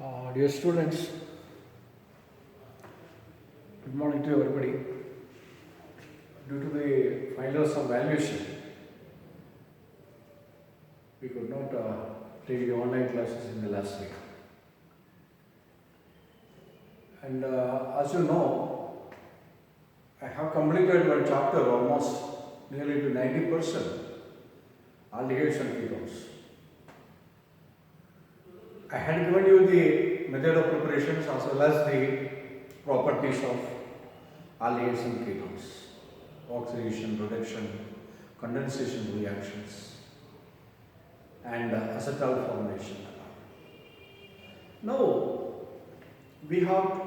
Dear students, good morning to everybody. Due to the finals of valuation, we could not take the online classes in the last week. And as you know, I have completed one chapter almost nearly to 90%, aldehydes and ketones. I had given you the method of preparations as well as the properties of aldehydes and ketones, oxidation, reduction, condensation reactions, and acetal formation. Now, we have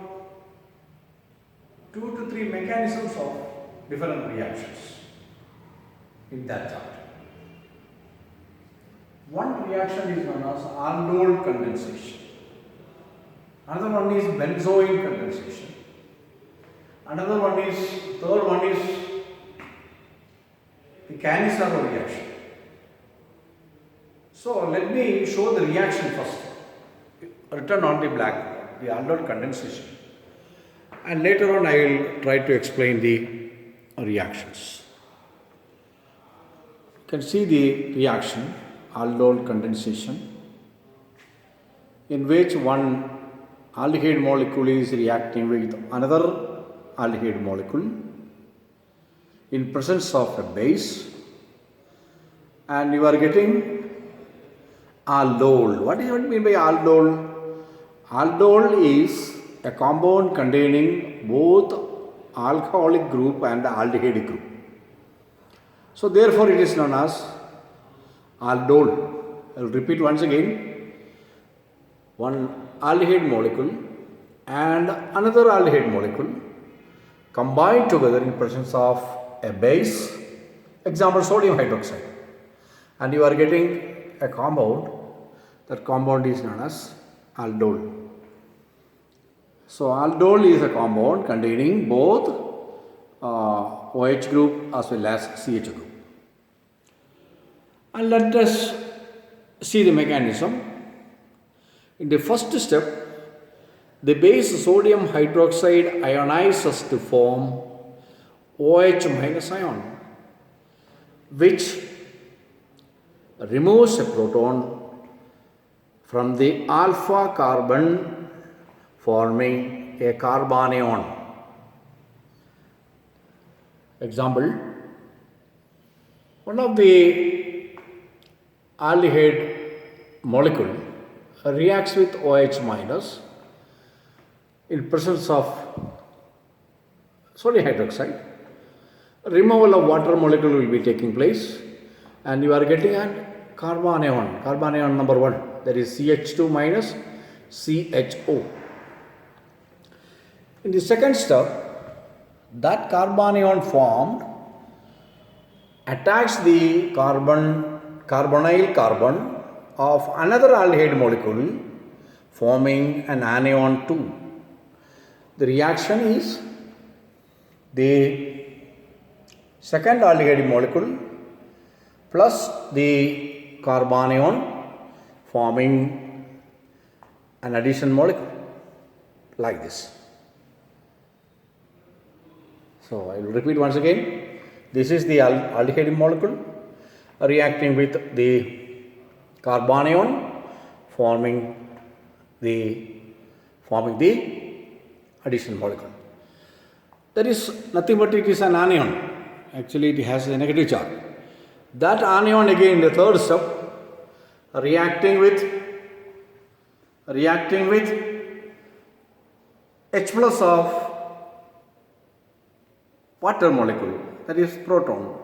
2 to 3 mechanisms of different reactions in that chapter. One reaction is known as aldol condensation. Another one is benzoin condensation. Third one is the Cannizzaro reaction. So let me show the reaction first, written on the blackboard, the aldol condensation. And later on I will try to explain the reactions. You can see the reaction, aldol condensation, in which one aldehyde molecule is reacting with another aldehyde molecule in presence of a base, and you are getting aldol. What do you mean by aldol? Aldol is a compound containing both alcoholic group and aldehyde group. So therefore it is known as aldol. I will repeat once again. One aldehyde molecule and another aldehyde molecule combined together in presence of a base, example sodium hydroxide, and you are getting a compound. That compound is known as aldol. So aldol is a compound containing both OH group as well as CH group. And let us see the mechanism. In the first step, the base sodium hydroxide ionizes to form OH minus ion, which removes a proton from the alpha carbon, forming a carbanion. Example, one of the aldehyde molecule reacts with OH minus in presence of sodium hydroxide. Removal of water molecule will be taking place, and you are getting a carbanion number 1, that is CH2 minus CHO. In the second step, that carbanion formed attacks the carbonyl carbon of another aldehyde molecule, forming an anion 2. The reaction is the second aldehyde molecule plus the carbanion forming an addition molecule, like this. So I will repeat once again. This is the aldehyde molecule reacting with the carbanion, forming the addition molecule. That is nothing but it is an anion. Actually it has a negative charge. That anion again in the third step reacting with H plus of water molecule, that is proton,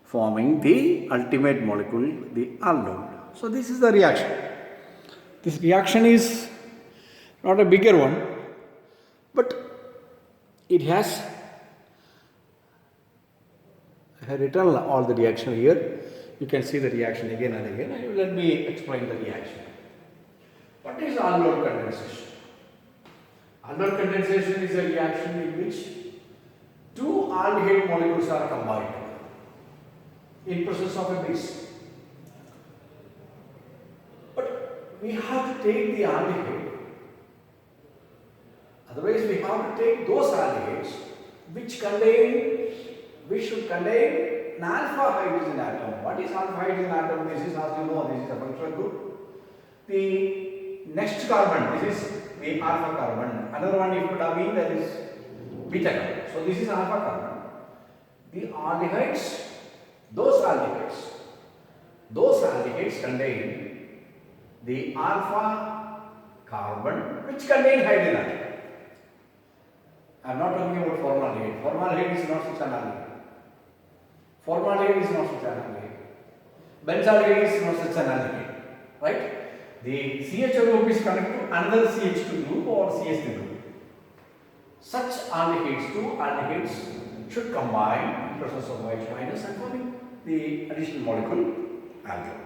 forming the ultimate molecule, the aldol. So this is the reaction. This reaction is not a bigger one, but it has, I have written all the reaction here. You can see the reaction again and again. Let me explain the reaction. What is aldol condensation? Aldol condensation is a reaction in which two aldehyde molecules are combined in presence of a base. But we have to take the aldehyde Otherwise, we have to take those aldehydes which should contain an alpha hydrogen atom. What is alpha hydrogen atom? This is, as you know, this is a functional group. The next carbon, this is the alpha carbon. Another one, it could have been, that is beta carbon. So this is alpha carbon. The aldehydes, those aldehydes contain the alpha carbon which contain hydrogen atom. I am not talking about formaldehyde. Formaldehyde is not such an aldehyde. Formaldehyde is not such an aldehyde. Benzaldehyde is not such an aldehyde. Right? The CH group is connected to another CH2 group or CH3 group. Such aldehydes, two aldehydes, should combine in presence of OH minus and forming the additional molecule aldol.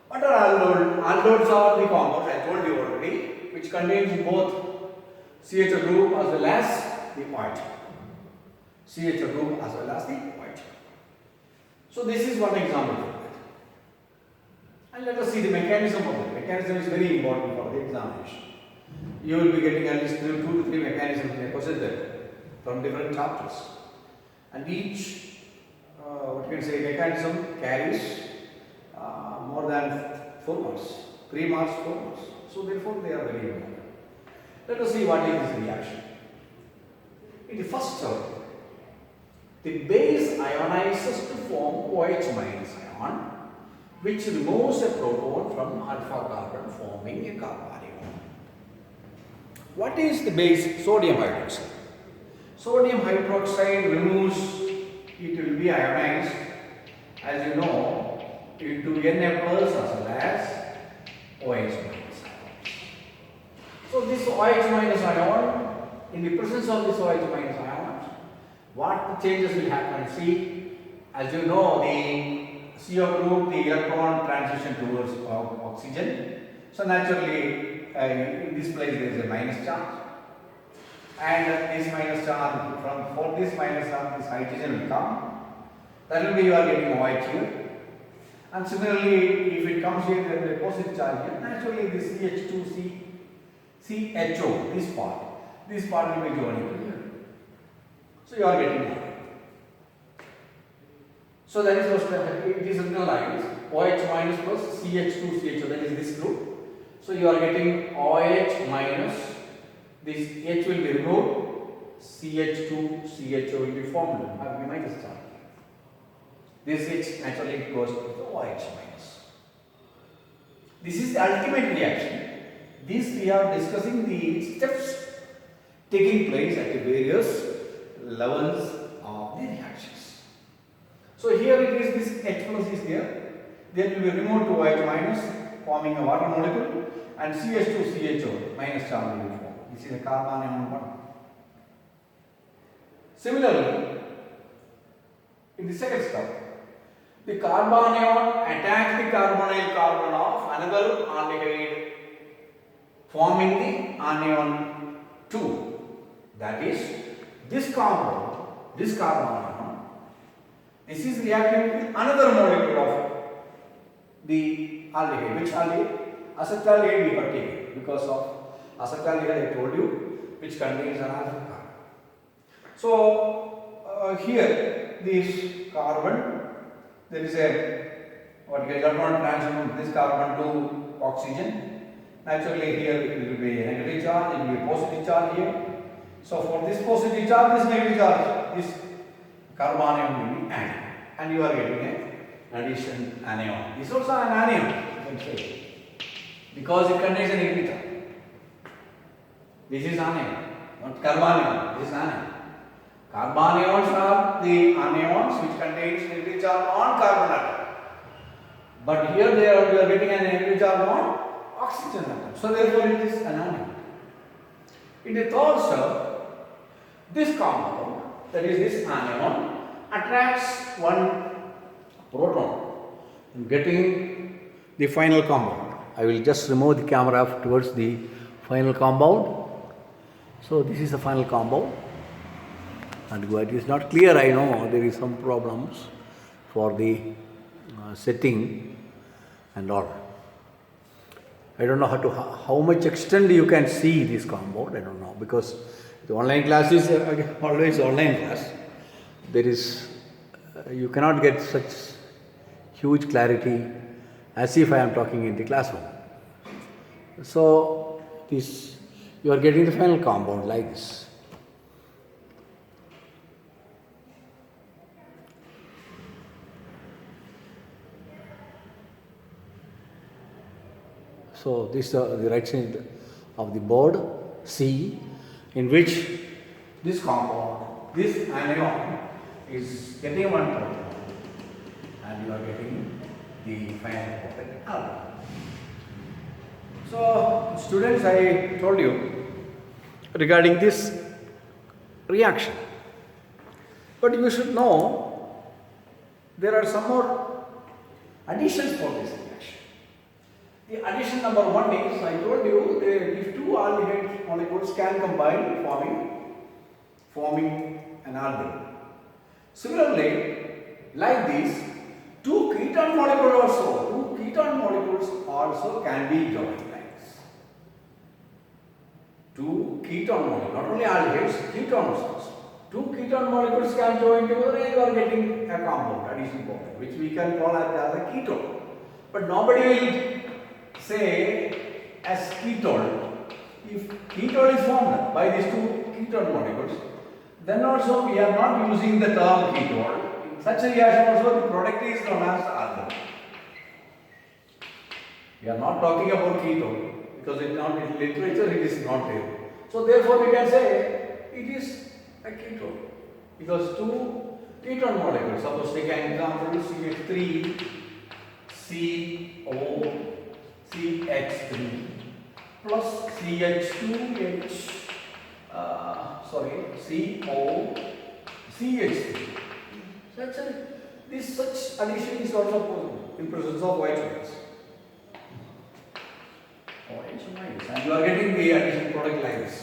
What are aldol? Aldols are the compounds, I told you already, which contains both CH group as well as the OH. CH group as well as the OH. So this is one example for that. And let us see the mechanism of it. Mechanism is very important for the examination. You will be getting at least 2 to 3 mechanisms in a question there from different chapters. And each, what you can say, mechanism carries more than 4 marks, 3 marks, 4 marks. So therefore they are very important. Let us see what is this reaction. In the first step, the base ionizes to form OH minus ion, which removes a proton from alpha carbon, forming a carbanion. What is the base? Sodium hydroxide. Sodium hydroxide removes, it will be ionized, as you know, into Na plus as well as OH minus ion. So this OH minus ion, in the presence of this OH minus ion, what changes will happen? See, as you know, the CO group, the electron transition towards oxygen. So naturally, in this place there is a minus charge, and this minus charge, for this minus charge, this hydrogen will come. That will be, you are getting OH here. And similarly, if it comes here, there is a positive charge here. Naturally, this CH2, CHO, this part will be joining here. So you are getting that. So that is what it is written like this: OH minus plus CH2, CHO. That is this group. So you are getting OH minus, this H will be removed, CH2, CHO will be formed. Have you minus charge. This H naturally goes to the OH minus. This is the ultimate reaction. This we are discussing the steps taking place at the various levels of the reactions. So here it is, this H plus is there. Then will be removed to OH minus, forming a water molecule, and CH2 CHO minus charge will be formed. This is a carbanion one. Similarly, in the second step, the carbanion attach the carbonyl carbon of another aldehyde, forming the anion 2. That is, this compound, this carbanion, this is reacting with another molecule of the aldehyde. Which aldehyde? Acetaldehyde we have taken because of acetaldehyde I told you, which contains an alpha carbon. So here this carbon, there is a what electron transition from this carbon to oxygen. Naturally here it will be a negative charge, it will be a positive charge here. So for this positive charge, this negative charge, this carbanion will be anion, and you are getting an addition anion. This is also an anion, you can say, because it contains a negative charge. This is anion, not carbanion. This is anion. Carbanions are the anions which contains negative charge on carbon atom. But here we are getting a negative charge on oxygen atom. So therefore it is an anion. In the third step, this compound, that is this anion, attracts one proton, getting the final compound. I will just remove the camera towards the final compound. So this is the final compound, and it is not clear, I know there is some problems for the setting and all. I don't know how much extent you can see this compound. I don't know, because the online class is always online class. There is you cannot get such huge clarity as if I am talking in the classroom. So this you are getting the final compound like this. So this is the right side of the board C, in which this compound, this anion is getting one proton, and you are getting the final perfect album. So students, I told you regarding this reaction, but you should know there are some more additions for this reaction. The addition number one is, I told you, if two aldehyde molecules can combine forming an aldol. Similarly, like this, two ketone molecules also can be joined like this. Two ketone molecules, not only aldehydes, ketones also. Two ketone molecules can join together and you are getting a compound, addition compound, which we can call as a ketone. But nobody will say as ketone. If ketone is formed by these two ketone molecules, then also we are not using the term ketone. In such a reaction also the product is known as aldol. We are not talking about ketone because in literature it is not there. So therefore we can say it is a ketone because two ketone molecules, suppose take an example CH3 CH3 plus CH2H COCH3. Such addition is also possible in presence of white ones. And you are getting the addition product like this.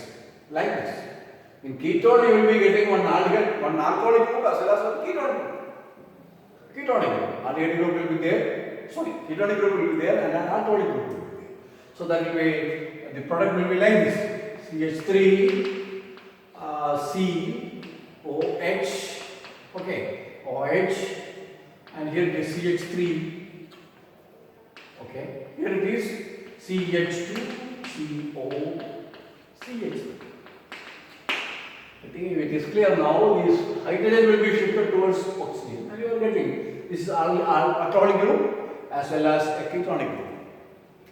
In ketone you will be getting one aldehyde, one alcoholic group as well as one ketonic group. Aldehyde group will be there. Ketonic group will be there and an alcoholic group will be there. So that will be, the product will be like this: CH3 COH, OH, and here it is CH3. Here it is CH2 COCH3. I think it is clear now. This hydrogen will be shifted towards oxygen, and you are getting this is alcoholic group as well as a ketonic group.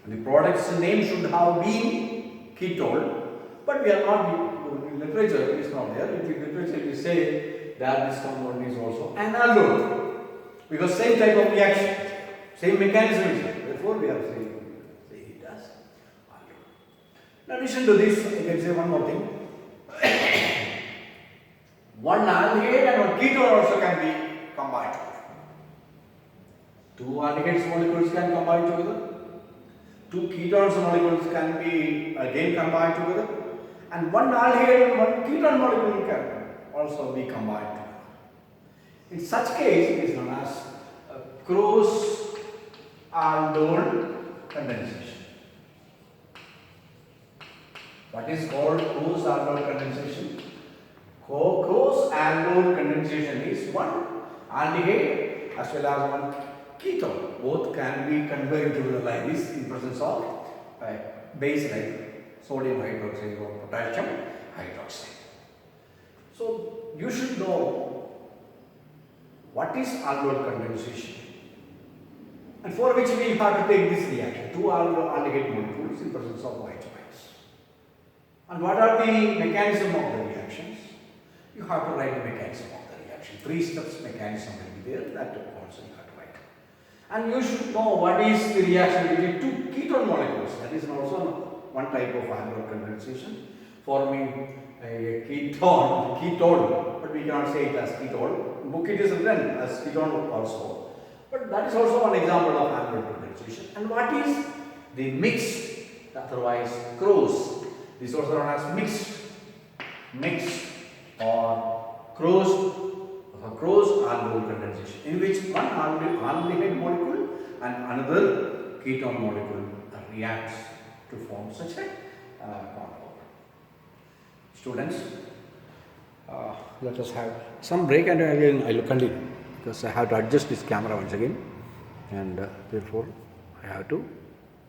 The product's name should have been ketone, but we are not in literature. It is not there. In literature, it is say that this compound is also an aldol because same type of reaction, same mechanism is there. Therefore, we are saying it as aldol. In addition to this, I can say one more thing. One aldehyde and one ketone also can be combined together. Two aldehydes molecules can combine together. Two ketones molecules can be again combined together. And one aldehyde and one ketone molecule can also be combined together. In such case, it is known as cross-aldol condensation. What is called cross-aldol condensation? Cross-aldol condensation is one aldehyde as well as one ketone. Both can be combined together like this in presence of base like sodium hydroxide or potassium hydroxide. So you should know what is aldol condensation, and for which we have to take this reaction, two aldehyde molecules in presence of white wines. And what are the mechanism of the reactions? You have to write the mechanism of the reaction. 3 steps mechanism will be there, that also you have to write. And you should know what is the reaction between two ketone molecules. That is also one type of aldol condensation, forming a ketone, but we cannot say it as ketone. In book it is written as ketone also. But that is also one example of aldol condensation. And what is the mixed, otherwise cross? This is also known as mixed or cross aldol condensation, in which one aldehyde molecule and another ketone molecule reacts to form such a compound. Students, let us have some break and again I will continue because I have to adjust this camera once again and therefore I have to